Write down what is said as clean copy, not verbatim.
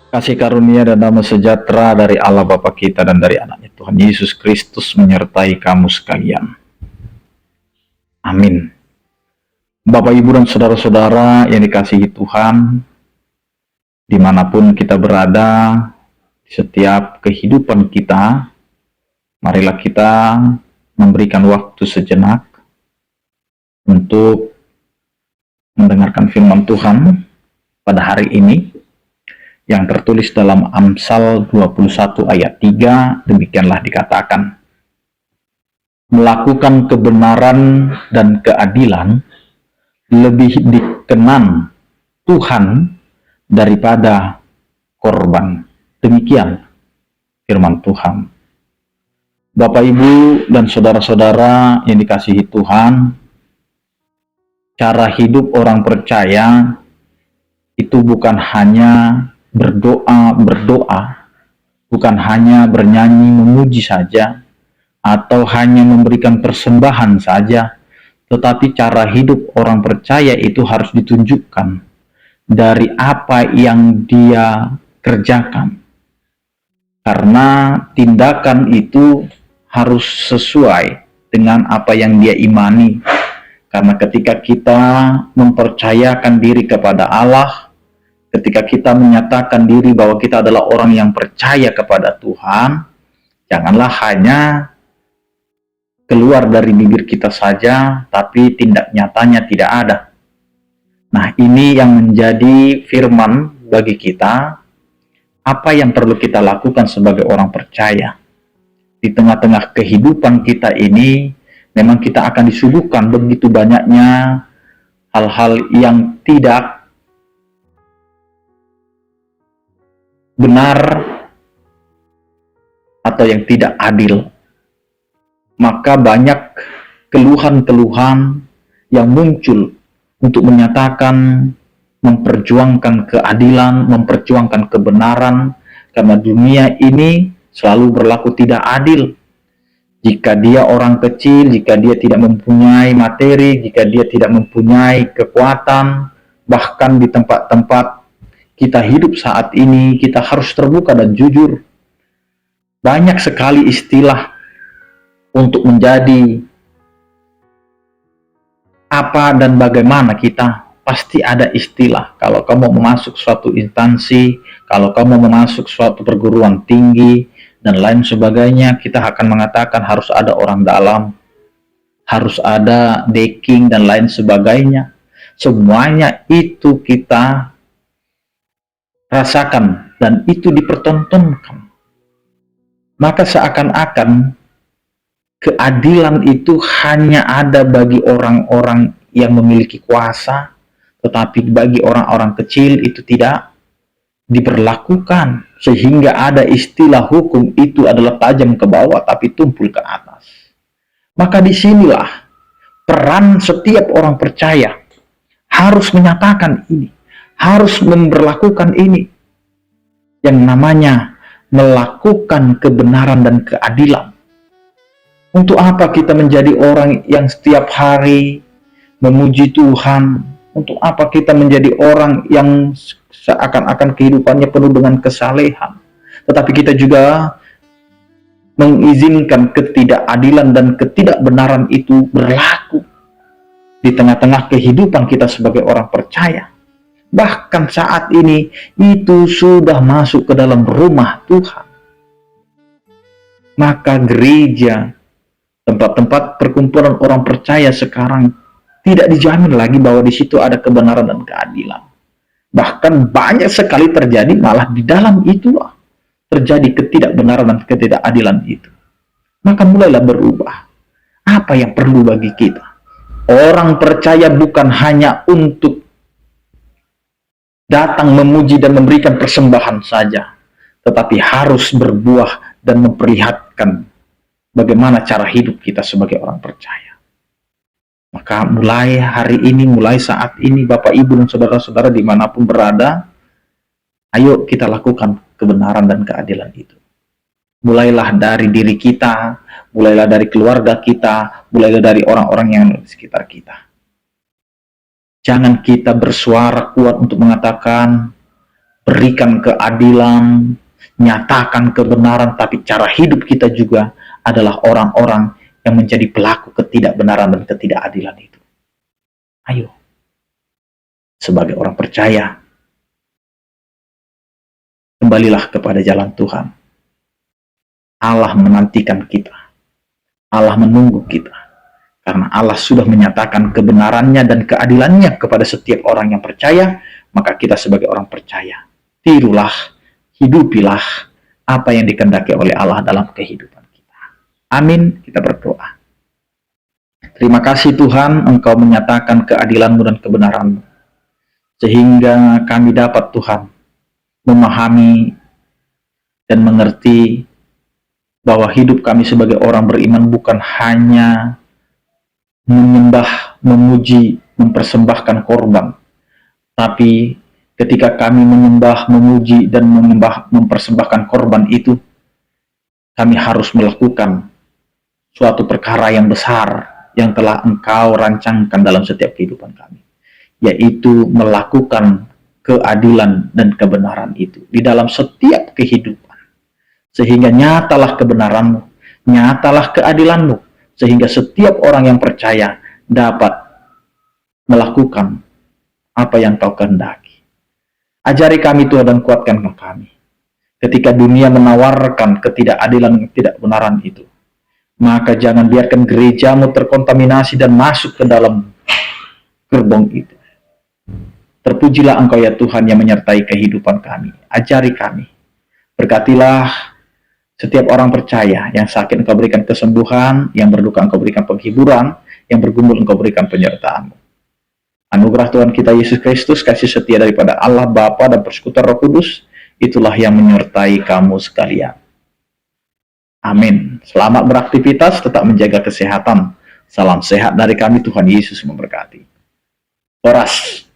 Kasih karunia dan damai sejahtera dari Allah Bapa kita dan dari anaknya Tuhan Yesus Kristus menyertai kamu sekalian. Amin. Bapak, Ibu, dan saudara-saudara yang dikasihi Tuhan, dimanapun kita berada, di setiap kehidupan kita, marilah kita memberikan waktu sejenak untuk mendengarkan firman Tuhan pada hari ini, yang tertulis dalam Amsal 21 ayat 3, demikianlah dikatakan, melakukan kebenaran dan keadilan lebih dikenan Tuhan daripada korban. Demikian firman Tuhan. Bapak, Ibu, dan saudara-saudara yang dikasihi Tuhan, cara hidup orang percaya itu bukan hanya berdoa, bukan hanya bernyanyi memuji saja, atau hanya memberikan persembahan saja, tetapi cara hidup orang percaya itu harus ditunjukkan dari apa yang dia kerjakan. Karena tindakan itu harus sesuai dengan apa yang dia imani. Karena ketika kita mempercayakan diri kepada Allah, ketika kita menyatakan diri bahwa kita adalah orang yang percaya kepada Tuhan, janganlah hanya keluar dari bibir kita saja, tapi tindak nyatanya tidak ada. Nah, ini yang menjadi firman bagi kita, apa yang perlu kita lakukan sebagai orang percaya. Di tengah-tengah kehidupan kita ini, memang kita akan disuguhkan begitu banyaknya hal-hal yang tidak benar atau yang tidak adil. Maka banyak keluhan-keluhan yang muncul untuk menyatakan, memperjuangkan keadilan, memperjuangkan kebenaran, karena dunia ini selalu berlaku tidak adil. Jika dia orang kecil, jika dia tidak mempunyai materi, jika dia tidak mempunyai kekuatan, bahkan di tempat-tempat kita hidup saat ini, kita harus terbuka dan jujur. Banyak sekali istilah untuk menjadi apa dan bagaimana kita, pasti ada istilah. Kalau kamu masuk suatu instansi, kalau kamu masuk suatu perguruan tinggi, dan lain sebagainya, kita akan mengatakan harus ada orang dalam, harus ada backing, dan lain sebagainya. Semuanya itu kita rasakan, dan itu dipertontonkan. Maka seakan-akan keadilan itu hanya ada bagi orang-orang yang memiliki kuasa, tetapi bagi orang-orang kecil itu tidak diberlakukan, sehingga ada istilah hukum itu adalah tajam ke bawah tapi tumpul ke atas. Maka disinilah peran setiap orang percaya harus menyatakan ini, harus memberlakukan ini, yang namanya melakukan kebenaran dan keadilan. Untuk apa kita menjadi orang yang setiap hari memuji Tuhan? Untuk apa kita menjadi orang yang seakan-akan kehidupannya penuh dengan kesalehan, tetapi kita juga mengizinkan ketidakadilan dan ketidakbenaran itu berlaku di tengah-tengah kehidupan kita sebagai orang percaya. Bahkan saat ini itu sudah masuk ke dalam rumah Tuhan. Maka gereja, tempat-tempat perkumpulan orang percaya sekarang tidak dijamin lagi bahwa di situ ada kebenaran dan keadilan. Bahkan banyak sekali terjadi malah di dalam itulah terjadi ketidakbenaran dan ketidakadilan itu. Maka mulailah berubah. Apa yang perlu bagi kita? Orang percaya bukan hanya untuk datang memuji dan memberikan persembahan saja, tetapi harus berbuah dan memperlihatkan bagaimana cara hidup kita sebagai orang percaya. Maka mulai hari ini, mulai saat ini, Bapak, Ibu, dan saudara-saudara dimanapun berada, ayo kita lakukan kebenaran dan keadilan itu. Mulailah dari diri kita, mulailah dari keluarga kita, mulailah dari orang-orang yang di sekitar kita. Jangan kita bersuara kuat untuk mengatakan berikan keadilan, nyatakan kebenaran, tapi cara hidup kita juga adalah orang-orang yang menjadi pelaku ketidakbenaran dan ketidakadilan itu. Ayo, sebagai orang percaya, kembalilah kepada jalan Tuhan. Allah menantikan kita. Allah menunggu kita. Karena Allah sudah menyatakan kebenarannya dan keadilannya kepada setiap orang yang percaya, maka kita sebagai orang percaya, tirulah, hidupilah apa yang dikehendaki oleh Allah dalam kehidupan kita. Amin. Kita berdoa. Terima kasih Tuhan, Engkau menyatakan keadilan-Mu dan kebenaran-Mu, sehingga kami dapat Tuhan memahami dan mengerti bahwa hidup kami sebagai orang beriman bukan hanya menyembah, memuji, mempersembahkan korban, tapi ketika kami menyembah, memuji, dan mempersembahkan korban itu, kami harus melakukan suatu perkara yang besar yang telah Engkau rancangkan dalam setiap kehidupan kami, yaitu melakukan keadilan dan kebenaran itu di dalam setiap kehidupan, sehingga nyatalah kebenaran-Mu, nyatalah keadilan-Mu, sehingga setiap orang yang percaya dapat melakukan apa yang Kau kehendaki. Ajari kami Tuhan dan kuatkan kami. Ketika dunia menawarkan ketidakadilan, ketidakbenaran itu, maka jangan biarkan gereja-Mu terkontaminasi dan masuk ke dalam gerbong itu. Terpujilah Engkau ya Tuhan yang menyertai kehidupan kami. Ajari kami. Berkatilah setiap orang percaya, yang sakit Engkau berikan kesembuhan, yang berduka Engkau berikan penghiburan, yang bergumul Engkau berikan penyertaan-Mu. Anugerah Tuhan kita Yesus Kristus, kasih setia daripada Allah Bapa dan persekutuan Roh Kudus, itulah yang menyertai kamu sekalian. Amin. Selamat beraktivitas, tetap menjaga kesehatan. Salam sehat dari kami, Tuhan Yesus memberkati. Horas.